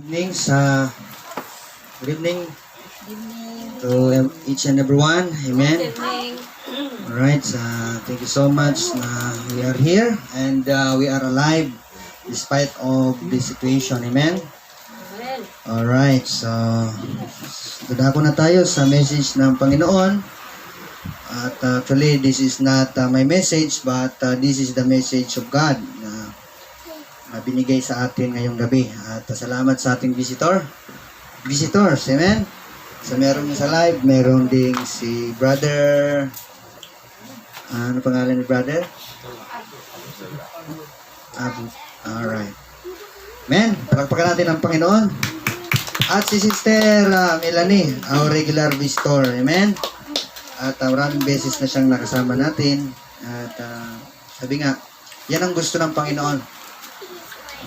Evening good evening to each and everyone. Amen. Alright, thank you so much na we are here and we are alive despite of the situation. Amen. Alright, so dadako na tayo sa message ng Panginoon. At actually, this is not my message but this is the message of God na binigay sa atin ngayong gabi. At salamat sa ating visitors, amen. So meron sa live, meron ding si brother, ano pangalan ni brother? Abu. Alright. Amen. Palakpakan natin ang Panginoon. At si Sister Melanie, our regular visitor, amen. At maraming beses na siyang nakasama natin. At sabi nga, yan ang gusto ng Panginoon.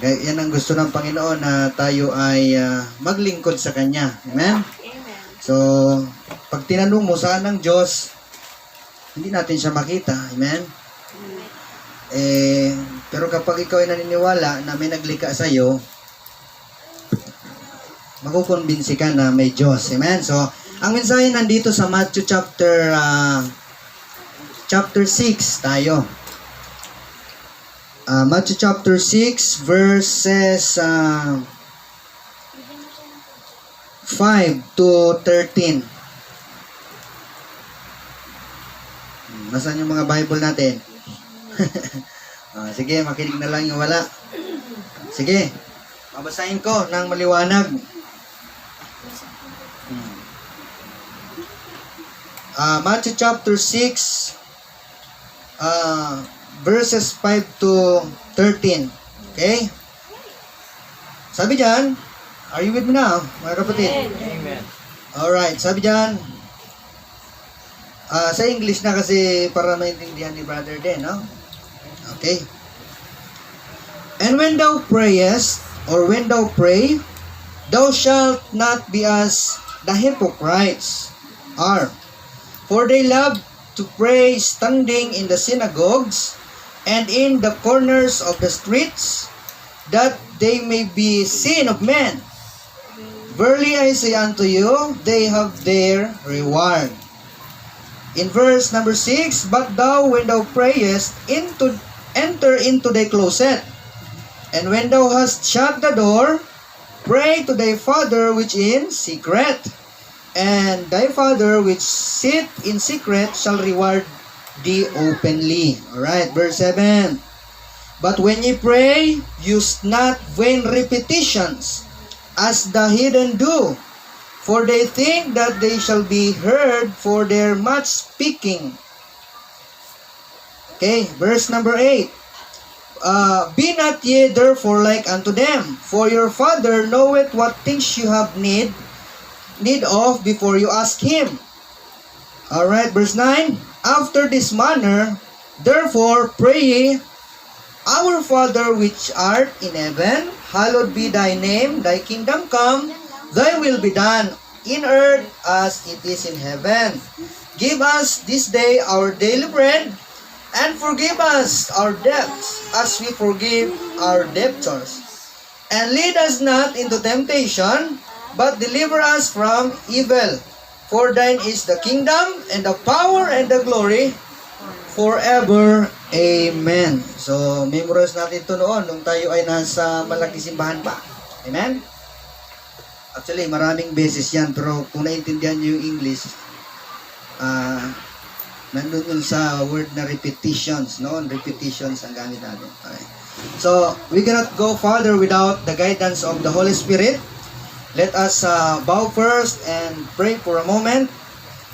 Yan ang gusto ng Panginoon na tayo ay maglingkod sa Kanya. Amen? So, pag tinanong mo saan ang Diyos, hindi natin siya makita. Amen? Pero kapag ikaw ay naniniwala na may naglikha sa iyo, makukonbinsi ka na may Diyos. Amen? So, ang mensahe nandito sa Matthew chapter 6 tayo. Matthew chapter 6 verses 5 to 13. Nasaan yung mga Bible natin? Sige, makinig na lang yung wala. Sige, babasahin ko ng maliwanag. Matthew chapter 6 verses 5 to 13. Okay? Sabi dyan, are you with me now, mga kapatid? Amen. Alright, sabi dyan, sa English na kasi para maintindihan ni brother din, no? Okay. And when thou prayest, or when thou pray, thou shalt not be as the hypocrites are, for they love to pray standing in the synagogues and in the corners of the streets, that they may be seen of men. Verily I say unto you, they have their reward. In verse number 6, but thou, when thou prayest, enter into thy closet, and when thou hast shut the door, pray to thy Father which in secret, and thy Father which sit in secret shall reward thee openly. Alright, verse 7. But when ye pray, use not vain repetitions, as the heathen do, for they think that they shall be heard for their much speaking. Okay, verse number 8. Be not ye therefore like unto them, for your Father knoweth what things you have need of before you ask Him. Alright, verse 9. After this manner, therefore, pray ye, Our Father which art in heaven, hallowed be thy name, thy kingdom come, thy will be done, in earth as it is in heaven. Give us this day our daily bread, and forgive us our debts, as we forgive our debtors. And lead us not into temptation, but deliver us from evil. For thine is the kingdom, and the power, and the glory, forever. Amen. So, memorize natin ito noon nung tayo ay nasa malaking simbahan pa. Amen? Actually, maraming beses yan, pero kung naintindihan nyo yung English, nandun yung sa word na repetitions, noon, repetitions ang gamit natin. Okay. So, we cannot go further without the guidance of the Holy Spirit. Let us bow first and pray for a moment.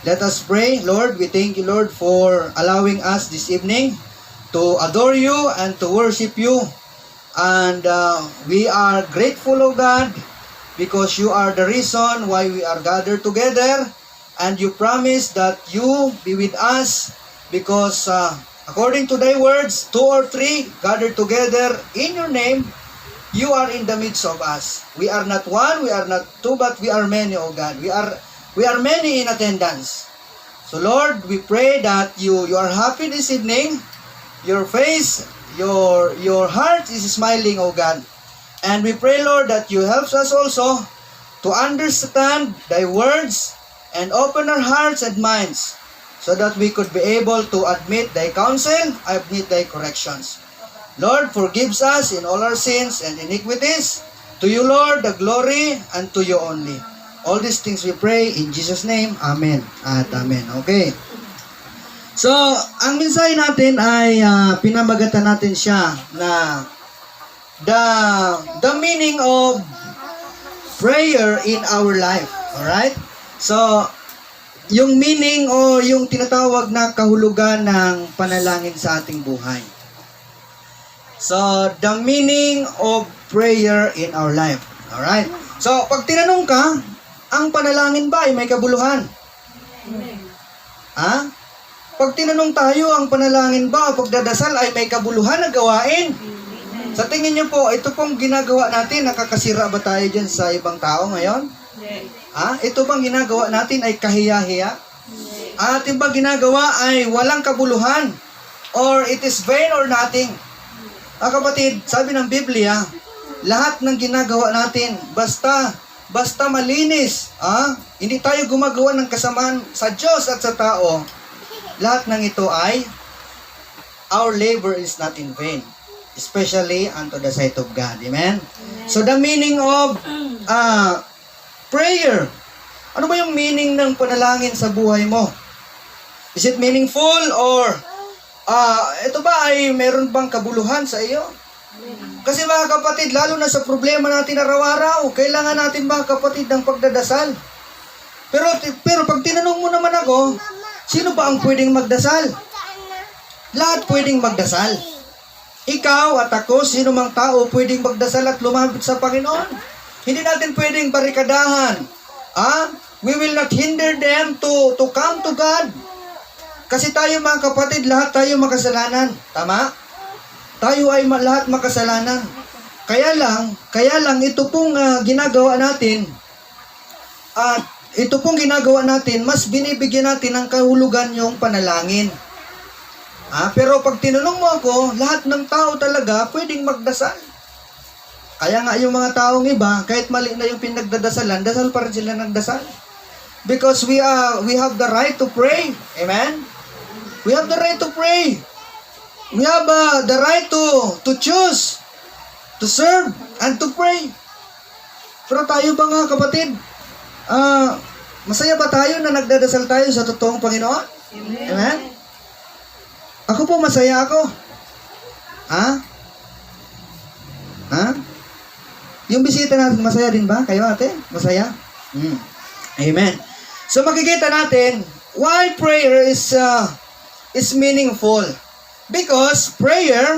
Let us pray. Lord, we thank you, Lord, for allowing us this evening to adore you and to worship you. And we are grateful, O God, because you are the reason why we are gathered together. And you promise that you be with us because according to thy words, 2 or 3 gathered together in your name, you are in the midst of us. We are not 1, we are not 2, but we are many, O God. We are many in attendance. So Lord, we pray that you are happy this evening. Your face, your heart is smiling, O God. And we pray, Lord, that you help us also to understand thy words and open our hearts and minds so that we could be able to admit thy counsel, admit thy corrections. Lord, forgives us in all our sins and iniquities. To you, Lord, the glory, and to you only. All these things we pray in Jesus' name. Amen at amen. Okay. So, ang mensahe natin ay pinamagatan natin siya na the meaning of prayer in our life. Alright? So, yung meaning o yung tinatawag na kahulugan ng panalangin sa ating buhay. So, the meaning of prayer in our life. Alright? So, pag tinanong ka, ang panalangin ba ay may kabuluhan? Ha? Pag tinanong tayo, ang panalangin ba o pagdadasal ay may kabuluhan na gawain? Sa tingin niyo po, ito pong ginagawa natin, nakakasira ba tayo dyan sa ibang tao ngayon? Ha? Ito bang ginagawa natin ay kahiya-hiya? At yung bang ginagawa ay walang kabuluhan? Or it is vain or nothing? Kapatid, sabi ng Biblia, lahat ng ginagawa natin, basta malinis, hindi tayo gumagawa ng kasamaan sa Diyos at sa tao, lahat ng ito ay, our labor is not in vain, especially unto the sight of God. Amen? So the meaning of prayer, ano ba yung meaning ng panalangin sa buhay mo? Is it meaningful or ito ba ay meron bang kabuluhan sa iyo? Kasi mga kapatid, lalo na sa problema natin araw-araw, kailangan natin mga kapatid ng pagdadasal. Pero pag tinanong mo naman ako, sino ba ang pwedeng magdasal? Lahat pwedeng magdasal. Ikaw at ako, sino mang tao pwedeng magdasal at lumapit sa Panginoon. Hindi natin pwedeng barikadahan. We will not hinder them to come to God. Kasi tayo mga kapatid, lahat tayo makasalanan. Tama? Tayo ay lahat makasalanan. Kaya lang ito pong ginagawa natin, at ito pong ginagawa natin, mas binibigyan natin ng kahulugan yung panalangin. Pero pag tinanong mo ako, lahat ng tao talaga pwedeng magdasal. Kaya nga yung mga taong iba, kahit mali na yung pinagdadasalan, dasal pa rin sila ng dasal. Because we have the right to pray. Amen? We have the right to pray. We have the right to choose, to serve, and to pray. Pero tayo ba nga kapatid, masaya ba tayo na nagdadasal tayo sa totoong Panginoon? Amen? Ako po, masaya ako. Yung bisita natin, masaya din ba? Kayo ate? Masaya? Amen. So makikita natin, why prayer is meaningful. Because prayer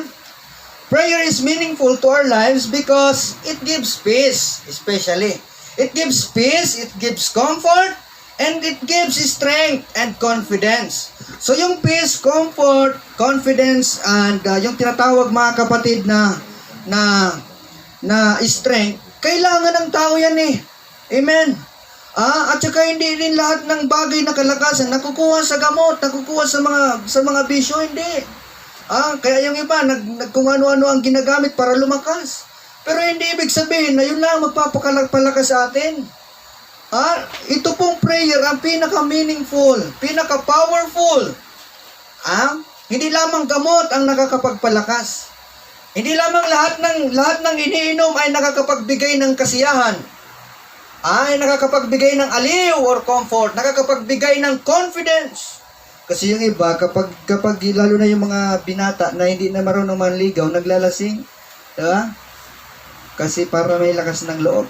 is meaningful to our lives because it gives peace, especially. It gives peace, it gives comfort, and it gives strength and confidence. So yung peace, comfort, confidence, and yung tinatawag mga kapatid na strength, kailangan ng tao yan eh. Amen. At saka hindi rin lahat ng bagay na kalakasan nakukuha sa gamot, nakukuha sa mga bisyo, hindi. Kaya yung iba, kung ano-ano ang ginagamit para lumakas. Pero hindi ibig sabihin na yun lang magpapalakas sa atin. Ito pong prayer ang pinaka-meaningful, pinaka-powerful. Hindi lamang gamot ang nakakapagpalakas. Hindi lamang lahat ng iniinom ay nakakapagbigay ng kasiyahan. Ay nakakapagbigay ng aliw or comfort, nakakapagbigay ng confidence. Kasi yung iba, kapag lalo na yung mga binata na hindi na marunong manligaw, naglalasing. Diba? Kasi para may lakas ng loob.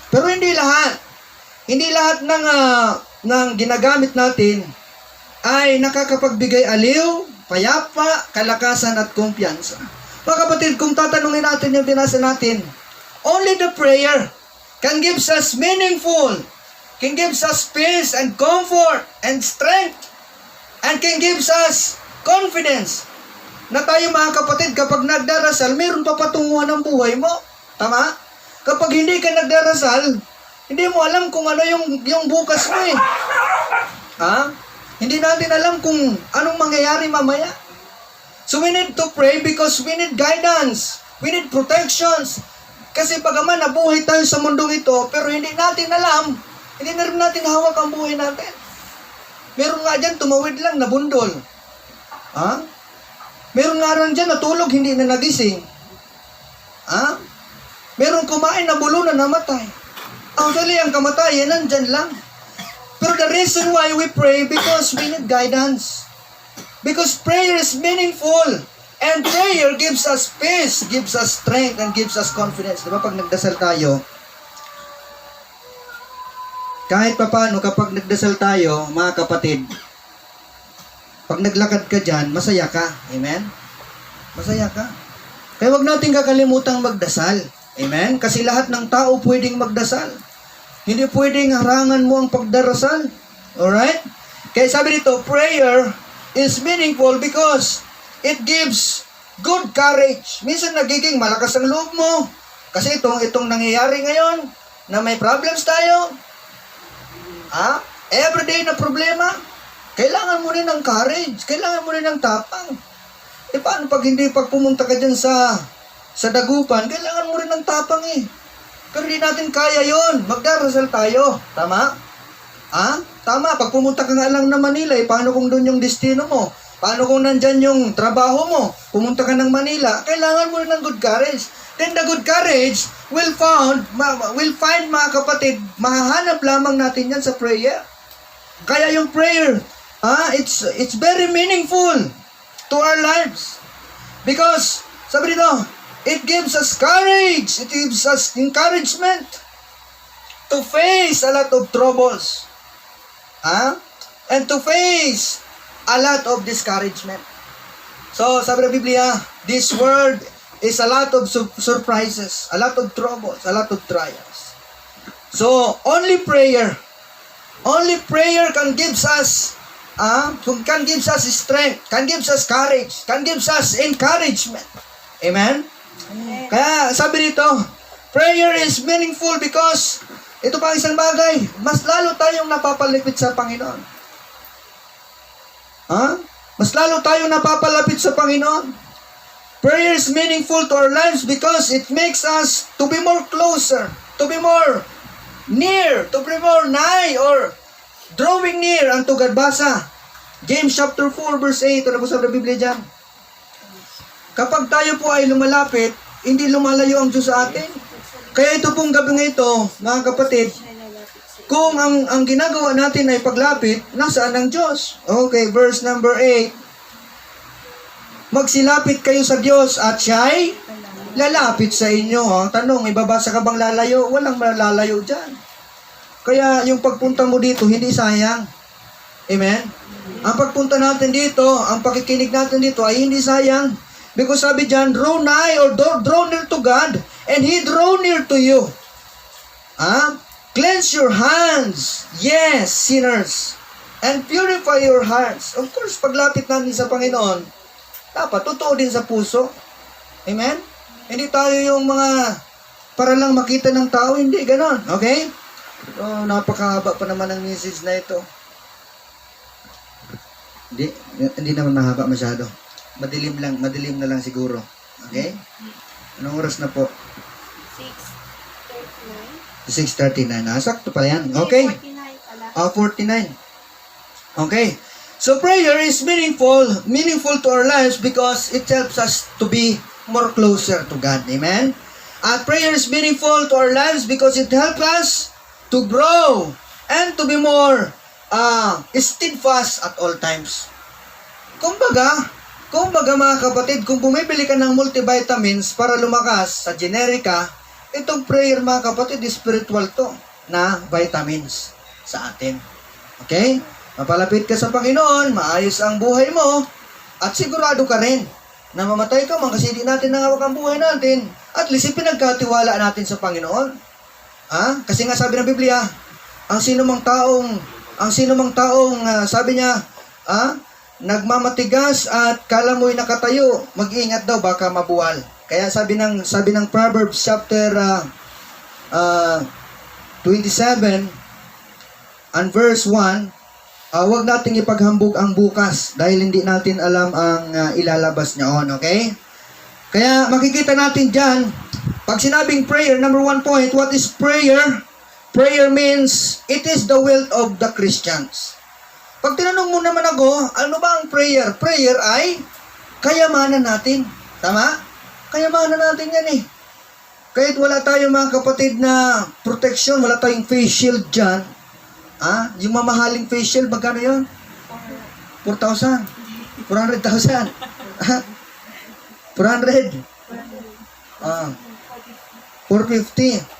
Pero hindi lahat. Hindi lahat ng ginagamit natin ay nakakapagbigay aliw, payapa, kalakasan at kumpiyansa. Mga kapatid, kung tatanungin natin yung binasa natin, only the prayer can give us meaningful, can give us peace and comfort and strength, and can give us confidence na tayo mga kapatid, kapag nagdarasal, mayroon pa patunguhan ng buhay mo. Tama? Kapag hindi ka nagdarasal, hindi mo alam kung ano yung bukas mo eh. Hindi natin alam kung anong mangyayari mamaya. So we need to pray because we need guidance. We need protections. Kasi bagaman nabuhay tayo sa mundong ito, pero hindi natin alam, hindi na rin natin hawak ang buhay natin. Meron nga dyan, tumawid lang, nabundol. Ha? Meron nga rin dyan, natulog, hindi na nagising. Ha? Meron kumain, nabulunan, namatay. Actually, ang kamatayan, nandyan lang. Pero the reason why we pray, because we need guidance. Because prayer is meaningful. And prayer gives us peace, gives us strength, and gives us confidence. Diba pag nagdasal tayo, kahit papaano kapag nagdasal tayo, mga kapatid, pag naglakad ka dyan, masaya ka. Amen? Masaya ka. Kaya wag natin kakalimutang magdasal. Amen? Kasi lahat ng tao pwedeng magdasal. Hindi pwedeng harangan mo ang pagdarasal. Alright? Kaya sabi dito, prayer is meaningful because it gives good courage. Minsan nagiging malakas ang loob mo. Kasi itong nangyayari ngayon, na may problems tayo, everyday na problema, kailangan mo rin ng courage, kailangan mo rin ng tapang. Paano pag pumunta ka dyan sa dagupan, kailangan mo rin ng tapang eh. Pero hindi natin kaya yon. Magdarasal tayo. Tama? Tama. Pag pumunta ka nga lang na Manila, paano kung doon yung destino mo? Paano kung nandyan yung trabaho mo? Pumunta ka ng Manila, kailangan mo rin ng good courage. Then the good courage will find mga kapatid, mahahanap lamang natin yan sa prayer. Kaya yung prayer, it's very meaningful to our lives. Because, sabi dito, it gives us courage. It gives us encouragement to face a lot of troubles. And to face a lot of discouragement. So, sabi ng Biblia, this world is a lot of surprises, a lot of troubles, a lot of trials. So, only prayer can give us strength, can give us courage, can give us encouragement. Amen? Kaya sabi dito, prayer is meaningful because ito pa isang bagay, mas lalo tayong napapalapit sa Panginoon. Mas lalo tayong napapalapit sa Panginoon. Prayer is meaningful to our lives because it makes us to be more closer, to be more near, to be more nigh, or drawing near unto God. Basa, James chapter 4 verse 8, ano po sa Biblia dyan? Kapag tayo po ay lumalapit, hindi lumalayo ang Diyos sa atin. Kaya ito pong gabi nga ito, mga kapatid, kung ang ginagawa natin ay paglapit, nasaan ang Diyos? Okay, verse number 8. Magsilapit kayo sa Diyos at siya'y lalapit sa inyo. Ang tanong, ibabasa ka bang lalayo? Walang malalayo dyan. Kaya yung pagpunta mo dito, hindi sayang. Amen? Ang pagpunta natin dito, ang pakikinig natin dito ay hindi sayang. Because sabi dyan, draw nigh or draw near to God and He draw near to you. Cleanse your hands, yes, sinners, and purify your hearts. Of course, paglapit natin sa Panginoon, dapat totoo din sa puso. Amen? Hindi tayo yung mga para lang makita ng tao, hindi ganon. Okay? So, napakahaba pa naman ang message na ito. Hindi naman mahaba masyado. Madilim na lang siguro. Okay? Anong oras na po? 6:39. Sakto pa yan. Okay? 49. Okay. So prayer is meaningful to our lives because it helps us to be more closer to God. Amen? At prayer is meaningful to our lives because it helps us to grow and to be more steadfast at all times. Kumbaga mga kapatid, kung bumibili ka ng multivitamins para lumakas sa generika, itong prayer mga kapatid, spiritual to na vitamins sa atin. Okay? Mapalapit ka sa Panginoon, maayos ang buhay mo, at sigurado ka rin na mamatay ka man kasi hindi natin nangawak ang buhay natin. At least pinagkatiwala natin sa Panginoon. Kasi nga sabi ng Biblia, ang sino mang taong sabi niya, nagmamatigas at kala mo'y nakatayo, mag-iingat daw baka mabuwal. Kaya sabi ng Proverbs chapter 27 and verse 1, huwag nating ipaghambog ang bukas dahil hindi natin alam ang ilalabas niya on, okay? Kaya makikita natin dyan Pag sinabing prayer, number 1 point, what is prayer? Prayer means, it is the will of the Christians. Pag tinanong mo naman ako, ano ba ang prayer? Prayer ay kayamanan natin. Tama? Kayamanan natin yan eh. Kahit wala tayong mga kapatid na protection, wala tayong face shield dyan. Yung mamahaling face shield, magkano yun? 4,000. 400,000. 400. 450.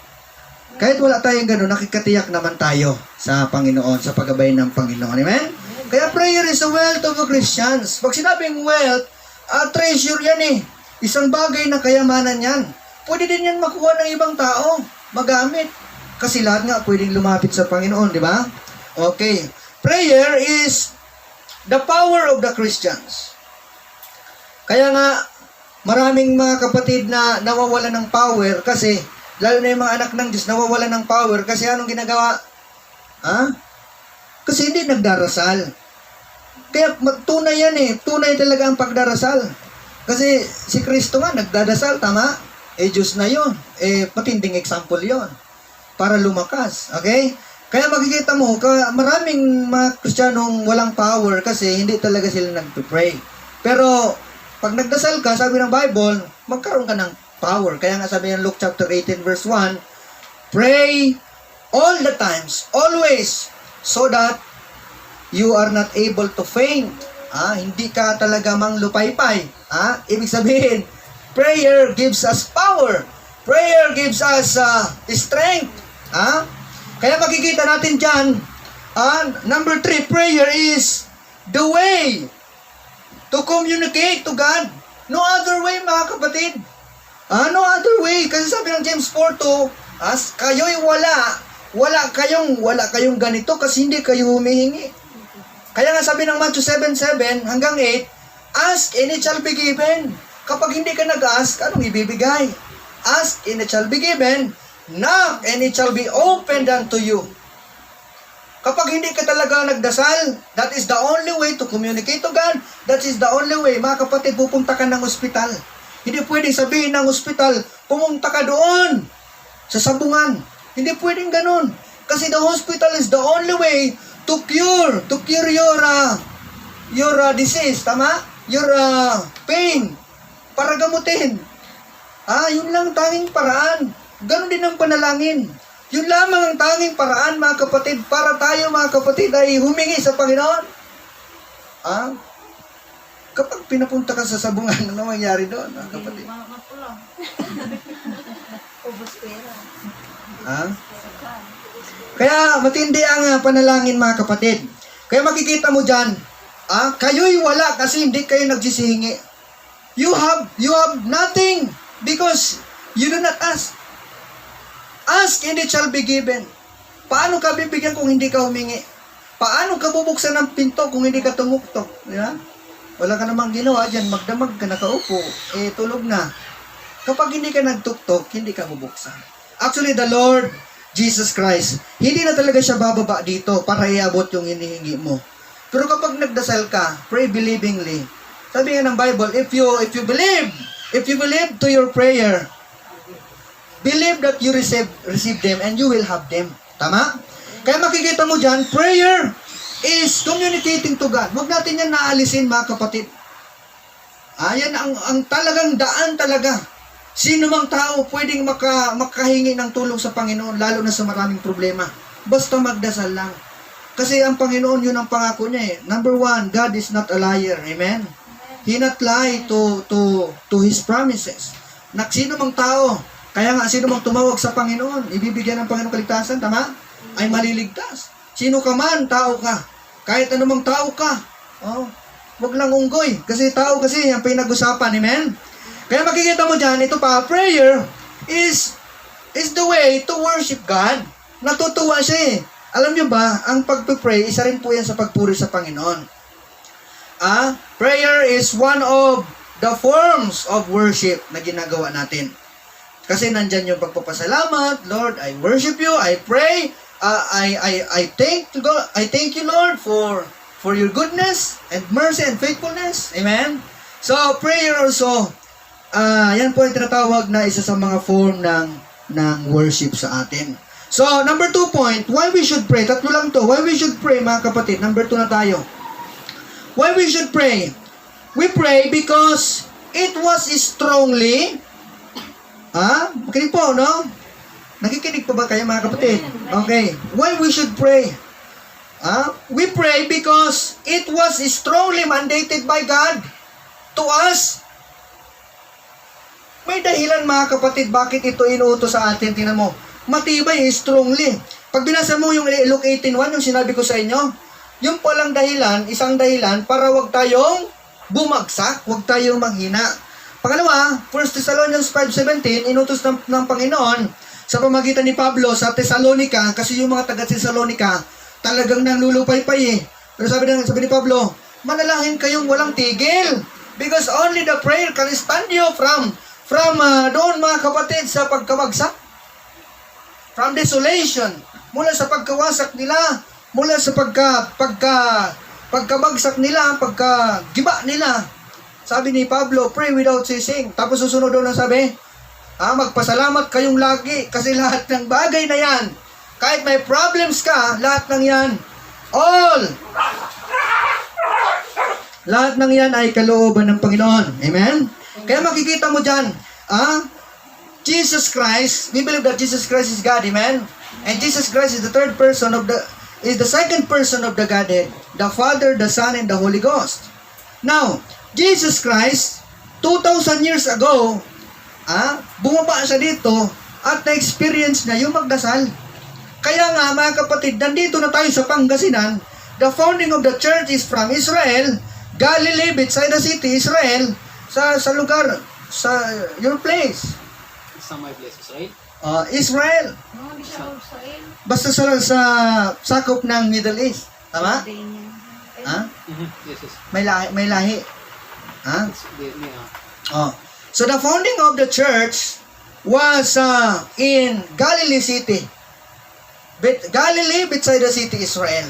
Kahit wala tayong gano'n, nakikatiyak naman tayo sa Panginoon, sa paggabay ng Panginoon. Amen? Kaya prayer is the wealth of the Christians. Pag sinabing wealth, treasure yan eh. Isang bagay na kayamanan yan. Pwede din yan makuha ng ibang tao, magamit. Kasi lahat nga pwedeng lumapit sa Panginoon, di ba? Okay. Prayer is the power of the Christians. Kaya nga, maraming mga kapatid na nawawalan ng power kasi, lalo na yung mga anak ng Diyos, nawawalan ng power kasi anong ginagawa? Kasi hindi nagdarasal. Kaya tunay yan eh. Tunay talaga ang pagdarasal. Kasi si Kristo nga nagdadasal, tama? Diyos na yon. Matinding example yon para lumakas. Okay? Kaya makikita mo, maraming mga Kristiyanong walang power kasi hindi talaga sila nagpipray. Pero, pag nagdasal ka, sabi ng Bible, magkaroon ka ng power. Kaya nga sabi ng Luke chapter 18 verse 1, pray all the times, always, so that you are not able to faint. Hindi ka talaga manglupaypay. Ibig sabihin, prayer gives us power. Prayer gives us strength. Kaya makikita natin dyan, number 3, prayer is the way to communicate to God. No other way, mga kapatid. No other way. Kasi sabi ng James 4:2, kayo'y wala kayong ganito kasi hindi kayo humihingi. Kaya nga sabi ng Matthew 7:7 hanggang 8, ask and it shall be given. Kapag hindi ka nag-ask, anong ibibigay? Ask and it shall be given. Knock and it shall be opened unto you. Kapag hindi ka talaga nagdasal, that is the only way to communicate to God. That is the only way. Mga kapatid, pupunta ka ng ospital. Hindi pwedeng sabihin ng ospital, pumunta ka doon sa sabungan. Hindi pwedeng ganun. Kasi the hospital is the only way to cure your disease, tama? Your pain, para gamutin. Yun lang tanging paraan. Ganon din ang panalangin. Yun lamang ang tanging paraan, mga kapatid, para tayo, mga kapatid, ay humingi sa Panginoon. Kapag pinapunta ka sa sabungan, ano mangyari doon, mga kapatid? Kaya matindi ang panalangin, mga kapatid. Kaya makikita mo dyan, kayo'y wala kasi hindi kayo nagsisihingi. You have nothing because you do not ask. Ask and it shall be given. Paano ka bibigyan kung hindi ka humingi? Paano ka bubuksan ng pinto kung hindi ka tumuktok? Di ba? Wala ka namang ginawa dyan, magdamag ka, nakaupo, tulog na. Kapag hindi ka nagtuktok, hindi ka bubuksan. Actually, the Lord Jesus Christ, hindi na talaga siya bababa dito para iabot yung hinihingi mo. Pero kapag nagdasal ka, pray believingly. Sabi nga ng Bible, if you believe to your prayer, believe that you receive them and you will have them. Tama? Kaya makikita mo dyan, prayer is communicating to God. Huwag natin yan naalisin, mga kapatid. Yan ang talagang daan talaga. Sino mang tao pwedeng makahingi ng tulong sa Panginoon, lalo na sa maraming problema. Basta magdasal lang. Kasi ang Panginoon, yun ang pangako niya eh. Number 1, God is not a liar. Amen? He not lie to His promises. Sino mang tao, kaya nga, sino mang tumawag sa Panginoon, ibibigyan ng Panginoon kaligtasan, tama? Ay maliligtas. Sino ka man, tao ka. Kahit anumang tao ka. Wag lang unggoy. Kasi tao kasi, ang pinag-usapan, amen? Kaya makikita mo dyan, ito pa, prayer is the way to worship God. Natutuwa siya eh. Alam niyo ba, ang pagpipray, isa rin po yan sa pagpuri sa Panginoon. Prayer is one of the forms of worship na ginagawa natin. Kasi nandyan yung pagpapasalamat, Lord, I worship you, I pray, I thank you, Lord, for your goodness and mercy and faithfulness. Amen? So, prayer also yan po yung tinatawag na isa sa mga form ng worship sa atin. So, number 2 point, why we should pray. Tatlo lang to. Why we should pray, mga kapatid. Number 2 na tayo. Why we should pray? We pray because it was strongly, makinig po, no? Nakikinig pa ba kayo, mga kapatid? Okay. Why we should pray? We pray because it was strongly mandated by God to us. May dahilan, mga kapatid, bakit ito inuutos sa atin. Tingnan mo. Matibay, strongly. Pag binasa mo yung Luke 18:1, yung sinabi ko sa inyo, yung palang dahilan, isang dahilan, para wag tayong bumagsak, wag tayong manghina. Pangalawa, 1 Thessalonians 5:17, inutos ng Panginoon sa pamagitan ni Pablo sa Thessalonica, kasi yung mga taga Thessalonica, talagang nanglulupay-pay eh. Pero sabi ni Pablo, manalangin kayong walang tigil, because only the prayer can stand you from doon, mga kapatid, sa pagkabagsak, from desolation, mula sa pagkawasak nila, mula sa pagkabagsak nila, pagkagiba nila. Sabi ni Pablo, pray without ceasing. Tapos susunod doon ang sabi, magpasalamat kayong lagi, kasi lahat ng bagay na yan, kahit may problems ka, lahat ng yan, lahat ng yan ay kalooban ng Panginoon. Amen? Kaya makikita mo dyan, Jesus Christ, we believe that Jesus Christ is God, amen? And Jesus Christ is the second person of the Godhead, the Father, the Son, and the Holy Ghost. Now, Jesus Christ, 2,000 years ago, bumaba siya dito at na-experience na yung magdasal. Kaya nga, mga kapatid, nandito na tayo sa Pangasinan. The founding of the church is from Israel, Galilee, Bethsaida City, Israel, sa lugar, sa your place. Sa my place, Israel? Israel. No, hindi siya Israel. Basta sa sakop ng Middle East. Tama? Yes, yes. May lahi. Yeah. So the founding of the church was in Galilee City. Galilee, Bethsaida City, Israel.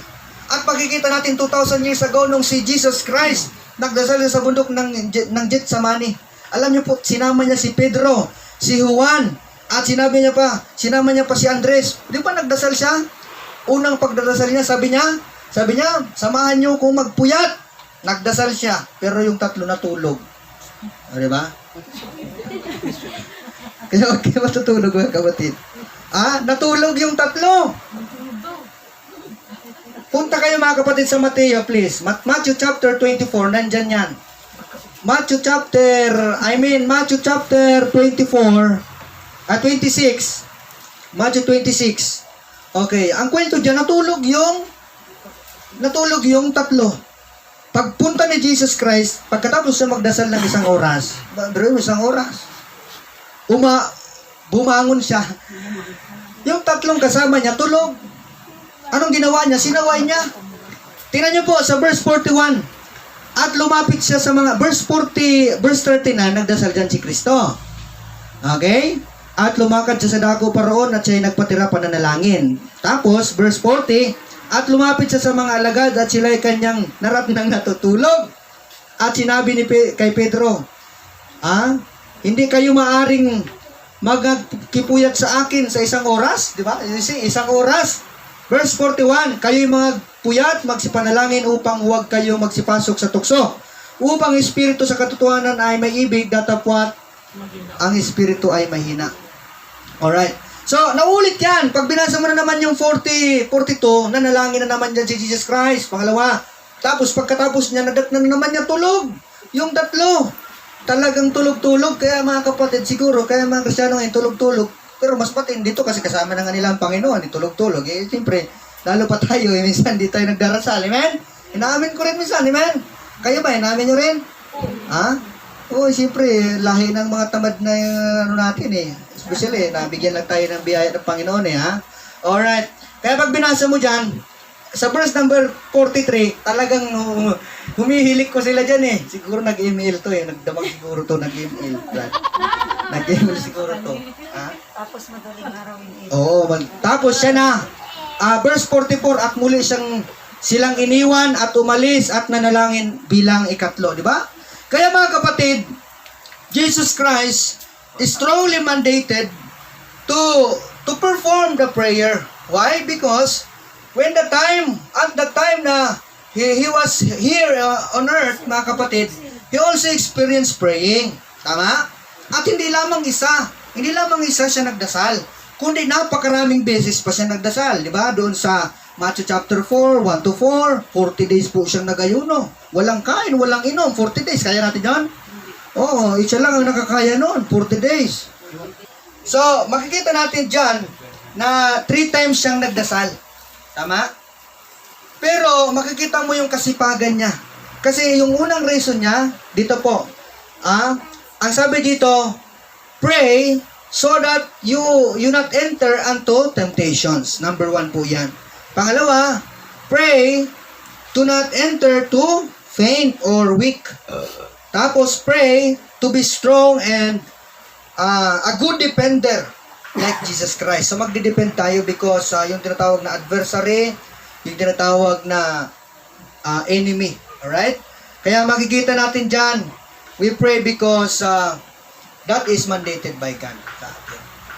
At makikita natin 2,000 years ago nung si Jesus Christ nagdasal sa bundok ng Getsemani. Alam niyo po, sinama niya si Pedro, si Juan, at sinama niya pa si Andres. Di ba nagdasal siya? Unang pagdadasal niya, sabi niya, samahan niyo kong magpuyat. Nagdasal siya, pero yung tatlo natulog. Di ba? Kaya huwag kayo matutulog, mga kapatid. Natulog yung tatlo. Punta kayo, mga kapatid, sa Mateo, please. Matthew chapter 24, nandyan yan. Matthew chapter 24, 26. Matthew 26. Okay, ang kwento dyan, natulog yung tatlo. Pagpunta ni Jesus Christ, pagkatapos siya magdasal ng isang oras, bumangon siya. Yung tatlong kasama niya, tulog. Anong ginawa niya? Sinaway niya. Tingnan niyo po sa verse 41. At lumapit siya sa mga, verse 39, nagdasal dyan si Kristo. Okay? At lumakad siya sa dako paroon at siya'y nagpatira pananalangin. Tapos, verse 40, at lumapit siya sa mga alagad at sila'y kanyang narapnang natutulog. At sinabi kay Pedro, hindi kayo maaring magkipuyat sa akin sa isang oras? Di ba? Isang oras. Verse 41, kayo'y magpuyat, magsipanalangin upang huwag kayo magsipasok sa tukso. Upang espiritu sa katotohanan ay may ibig, datapwat ang espiritu ay mahina. Alright. So, naulit yan. Pag binasa mo na naman yung 42, nanalangin na naman dyan si Jesus Christ. Pangalawa. Tapos, pagkatapos niya, nadatnan na naman niya tulog. Yung tatlo. Talagang tulog-tulog. Kaya mga kapatid, siguro, kaya mga Kristiyano ngayon, tulog-tulog. Pero mas patindi dito kasi kasama na nga nila ang Panginoon, itulog-tulog. Siyempre, lalo pa tayo, minsan di tayo nagdarasal, amen? Inaamin ko rin minsan, amen? Kayo ba, inaamin nyo rin? Siyempre, lahi ng mga tamad na natin Especially, nabigyan lang tayo ng biyaya ng Panginoon Alright. Kaya pag binasa mo dyan, sa verse number 43, talagang humihilik ko sila dyan Siguro nag-email to nagdamag siguro to, nag-email. Nag-email siguro to. Tapos madaling araw Tapos siya na. Verse 44, at muli silang iniwan at umalis at nanalangin bilang ikatlo. Di ba? Kaya mga kapatid, Jesus Christ is strongly mandated to perform the prayer. Why? Because at the time na he was here on earth, mga kapatid, he also experienced praying. Tama? At hindi lamang isa siya nagdasal, kundi napakaraming beses pa siya nagdasal. Di ba? Doon sa Matthew chapter 4, 1 to 4, 40 days po siyang nagayuno. Walang kain, walang inom, 40 days. Kaya natin yan? Oo, isa lang ang nakakaya noon, 40 days. So, makikita natin dyan na 3 times siyang nagdasal. Tama? Pero, makikita mo yung kasipagan niya. Kasi yung unang reason niya, dito po, ang sabi dito, pray so that you not enter unto temptations. Number 1 po yan. Pangalawa, pray to not enter to faint or weak. Tapos pray to be strong and a good defender like Jesus Christ. So magdidepend tayo because yung tinatawag na adversary, yung tinatawag na enemy. Alright? Kaya makikita natin dyan, we pray because that is mandated by God.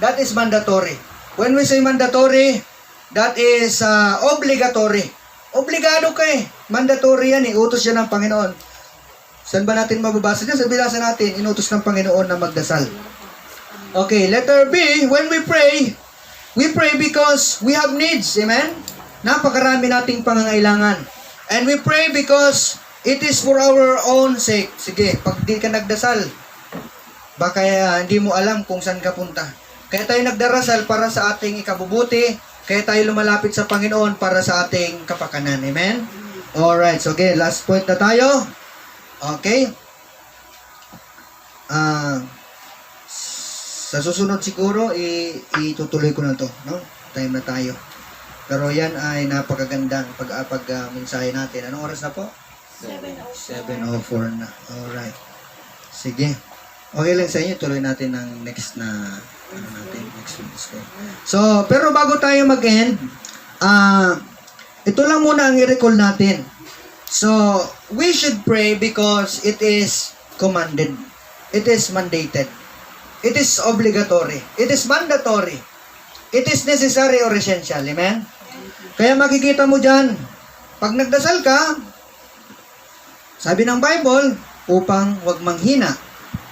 That is mandatory. When we say mandatory, that is obligatory. Obligado ka eh. Mandatory yan eh. Utos yan ng Panginoon. Saan ba natin mababasa dyan? Sa bilasa natin, inutos ng Panginoon na magdasal. Okay, letter B, when we pray because we have needs. Amen? Napakarami nating pangangailangan. And we pray because it is for our own sake. Sige, pag di ka nagdasal, baka hindi mo alam kung saan ka punta. Kaya tayo nagdarasal para sa ating ikabubuti. Kaya tayo lumalapit sa Panginoon para sa ating kapakanan. Amen? Alright, so okay, last point na tayo. Okay? Sa susunod siguro, itutuloy ko na to. No? Time na tayo. Pero yan ay napakagandang pag-mensahe natin. Anong oras na po? 7:04 na. Alright. Sige. Okay lang sa inyo, tuloy natin ang next na next week. So, pero bago tayo mag-end, ito lang muna ang i-recall natin. So, we should pray because it is commanded. It is mandated. It is obligatory. It is mandatory. It is necessary or essential. Amen? Kaya makikita mo dyan, pag nagdasal ka, sabi ng Bible, upang wag manghina,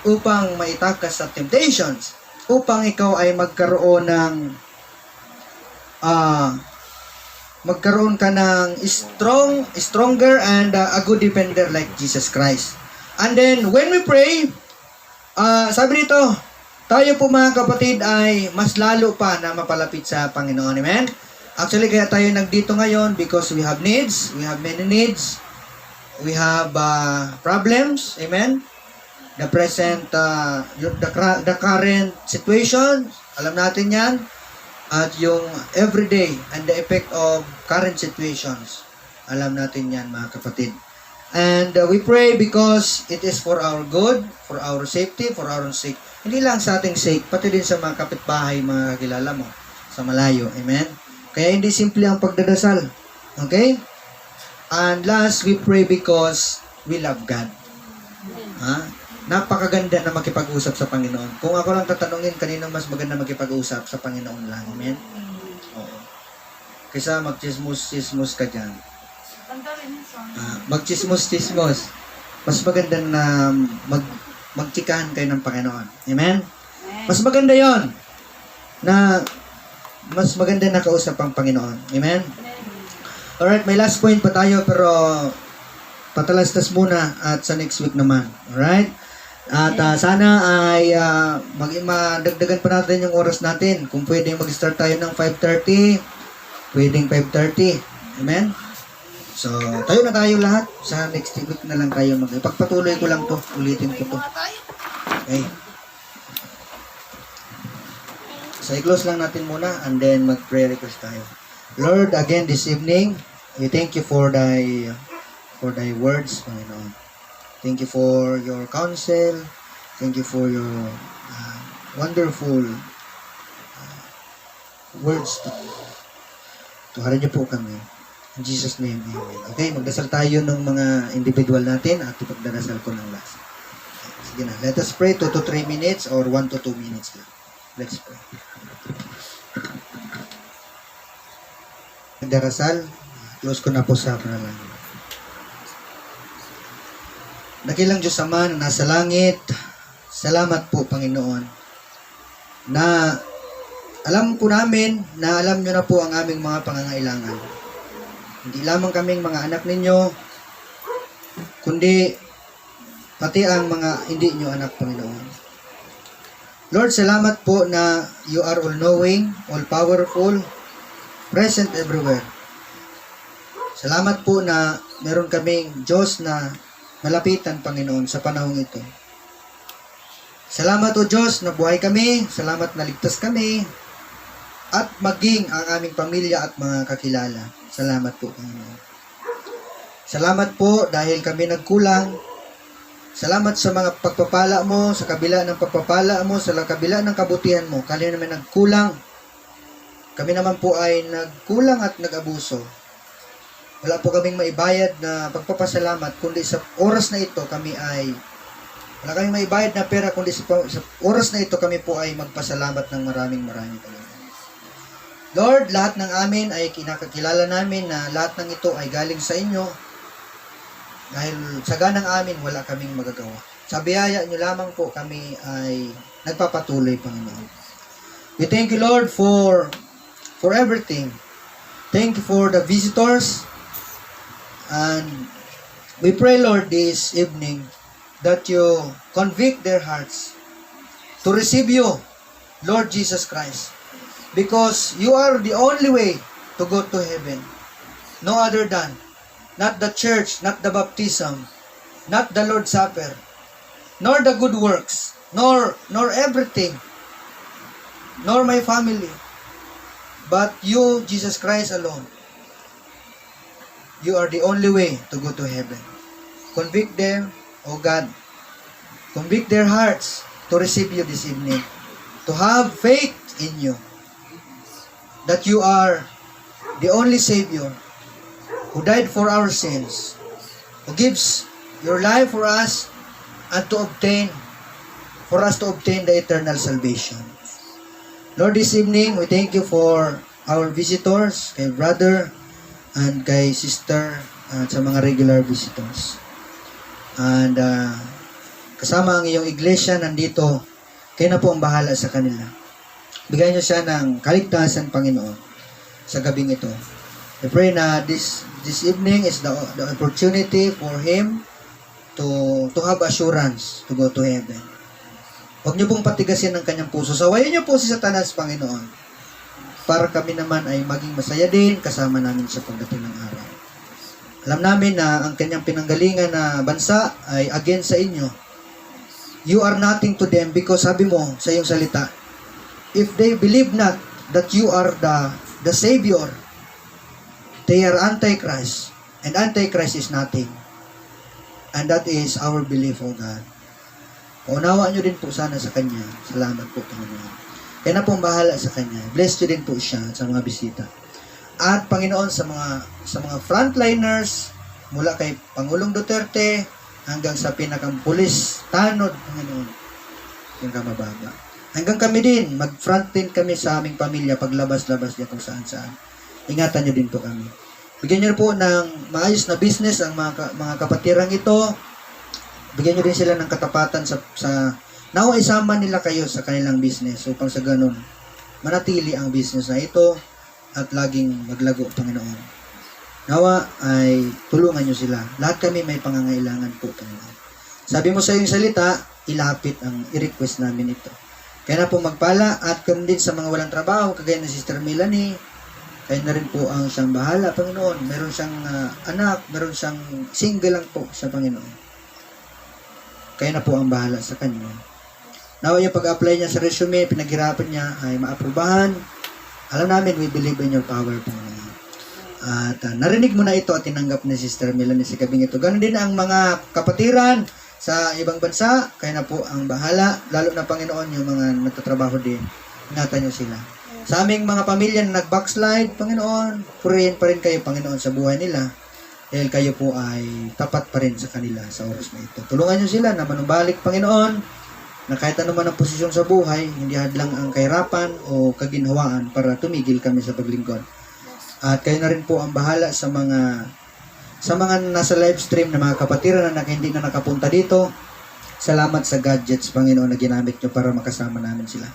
upang maitakas sa temptations, upang ikaw ay magkaroon ka ng stronger and a good defender like Jesus Christ. And then, when we pray, sabi dito, tayo po mga kapatid ay mas lalo pa na mapalapit sa Panginoon. Amen? Actually, kaya tayo nagdito ngayon because we have needs, we have many needs, we have problems. Amen? The present, the current situation, alam natin yan. At yung everyday and the effect of current situations, alam natin yan mga kapatid. And we pray because it is for our good, for our safety, for our own sake. Hindi lang sa ating sake, pati din sa mga kapitbahay, mga kakilala mo, sa malayo. Amen? Kaya hindi simple ang pagdadasal. Okay? And last, we pray because we love God. Napakaganda na makipag-usap sa Panginoon. Kung ako lang tatanungin, kanino mas maganda makipag-usap sa Panginoon lang. Amen? Oo. Kaysa mag-chismus-chismus ka dyan. Mag-chismus-chismus. Mas maganda na magtsikahan kayo ng Panginoon. Amen? Mas maganda yon na mas maganda na kausap ang Panginoon. Amen? Alright, may last point pa tayo pero patalastas muna at sa next week naman. Alright? At sana ay madagdagan pa natin yung oras natin. Kung pwedeng mag-start tayo ng 5:30, pwedeng 5:30. Amen? So, tayo na tayo lahat. Sa next week na lang tayo pagpatuloy ko lang to. Ulitin ko to. Okay. So, i-close lang natin muna and then mag-prayer request tayo. Lord, again this evening, we thank you for thy words, Panginoon. Thank you for your counsel. Thank you for your wonderful words to harin niyo po kami. In Jesus' name, amen. Okay, magdasal tayo ng mga individual natin at ipagdarasal ko ng last. Sige na. Let us pray 2 to 3 minutes or 1 to 2 minutes lang. Let's pray. Darasal, close ko na po sa panalangin. Dakilang Diyos Ama na nasa langit, salamat po Panginoon na alam po namin na alam nyo na po ang aming mga pangangailangan. Hindi lamang kaming mga anak ninyo, kundi pati ang mga hindi nyo anak, Panginoon. Lord, salamat po na you are all-knowing, all-powerful, present everywhere. Salamat po na meron kaming Diyos na malapitan, Panginoon, sa panahong ito. Salamat o Diyos na buhay kami, salamat na ligtas kami, at maging ang aming pamilya at mga kakilala. Salamat po, Panginoon. Salamat po dahil kami nagkulang. Salamat sa mga pagpapala mo, sa kabila ng pagpapala mo, sa kabila ng kabutihan mo. Kami naman nagkulang. Kami naman po ay nagkulang at nag-abuso. Wala po kaming maibayad na pagpapasalamat, kundi sa oras na ito kami ay wala kaming maibayad na pera, kundi sa oras na ito kami po ay magpasalamat ng maraming Panginoon. Lord, lahat ng amin ay kinakakilala namin na lahat ng ito ay galing sa inyo. Dahil sa ganang amin, wala kaming magagawa. Sa biyaya nyo lamang po kami ay nagpapatuloy, Panginoon. We thank you, Lord, for everything. Thank you for the visitors. And we pray, Lord, this evening that you convict their hearts to receive you, Lord Jesus Christ. Because you are the only way to go to heaven. No other than. Not the church, not the baptism, not the Lord's Supper, nor the good works, nor everything, nor my family, but you, Jesus Christ alone. You are the only way to go to heaven. Convict them, O God. Convict their hearts to receive you this evening. To have faith in you. That you are the only Savior who died for our sins, who gives your life for us and for us to obtain the eternal salvation. Lord, this evening, we thank you for our visitors, kay brother and kay sister, at sa mga regular visitors. And kasama ang iyong iglesia nandito, kayo na po ang bahala sa kanila. Bigyan niyo siya ng kaligtasan, Panginoon, sa gabing ito. I pray na this evening is the opportunity for him to have assurance to go to heaven. Huwag niyo pong patigasin ang kanyang puso. Sawayin niyo po si Satanas, Panginoon, para kami naman ay maging masaya din kasama namin sa pagdating ng araw. Alam namin na ang kanyang pinanggalingan na bansa ay against sa inyo. You are nothing to them because sabi mo sa iyong salita, if they believe not that you are the Savior, they are Antichrist. And Antichrist is nothing. And that is our belief, O God. Paunawa nyo din po sana sa Kanya. Salamat po, Panginoon. Kaya na pong bahala sa Kanya. Bless nyo din po siya sa mga bisita. At Panginoon, sa mga frontliners, mula kay Pangulong Duterte, hanggang sa pinakang pulis, tanod, Panginoon, yung kamababa. Hanggang kami din, mag-front din kami sa aming pamilya, paglabas-labas niya kung saan-saan. Ingatan nyo din po kami. Bigyan nyo po ng maayos na business ang mga kapatirang ito. Bigyan nyo din sila ng katapatan sa nawa isama nila kayo sa kanilang business upang sa ganun manatili ang business na ito at laging maglago, Panginoon. Nawa ay tulungan nyo sila. Lahat kami may pangangailangan po, Panginoon. Sabi mo sa iyong salita, ilapit ang i-request namin ito. Kaya na po magpala at kung din sa mga walang trabaho, kagaya na Sister Melanie, kaya na rin po ang siyang bahala, Panginoon. Meron siyang anak, meron siyang single lang po sa Panginoon. Kaya na po ang bahala sa kanya. Nawa yung pag-apply niya sa resume, pinaghirapan niya ay maaprubahan. Alam namin, we believe in your power, Panginoon. At narinig mo na ito at tinanggap ni Sister Melanie sa gabing ito. Ganon din ang mga kapatiran sa ibang bansa, kaya na po ang bahala, lalo na Panginoon, yung mga nagtatrabaho din. Ingatan niyo sila. Sa aming mga pamilya na nag-backslide, Panginoon, purihin pa rin kayo, Panginoon, sa buhay nila. dahil kayo po ay tapat pa rin sa kanila sa oras na ito. Tulungan nyo sila na manumbalik, Panginoon, na kahit ano man ang posisyon sa buhay, hindi hadlang ang kahirapan o kaginhawaan para tumigil kami sa paglingkod. At kayo na rin po ang bahala sa mga nasa live stream na mga kapatiran na hindi na nakapunta dito. Salamat sa gadgets, Panginoon, na ginamit nyo para makasama namin sila.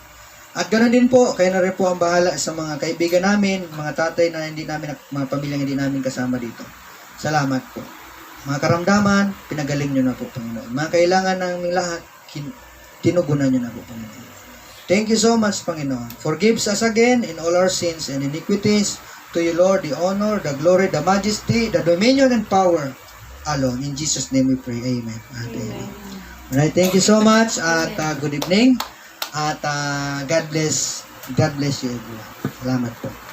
At ganoon din po, kayo na rin po ang bahala sa mga kaibigan namin, mga tatay na hindi namin, mga pamilyang hindi namin kasama dito. Salamat po. Mga karamdaman, pinagaling nyo na po, Panginoon. Mga kailangan ng lahat, tinugunan nyo na po, Panginoon. Thank you so much, Panginoon. Forgive us again in all our sins and iniquities. To you, Lord, the honor, the glory, the majesty, the dominion, and power alone. In Jesus' name we pray. Amen. Amen. Alright, thank you so much at good evening. At God bless you everyone. Salamat po.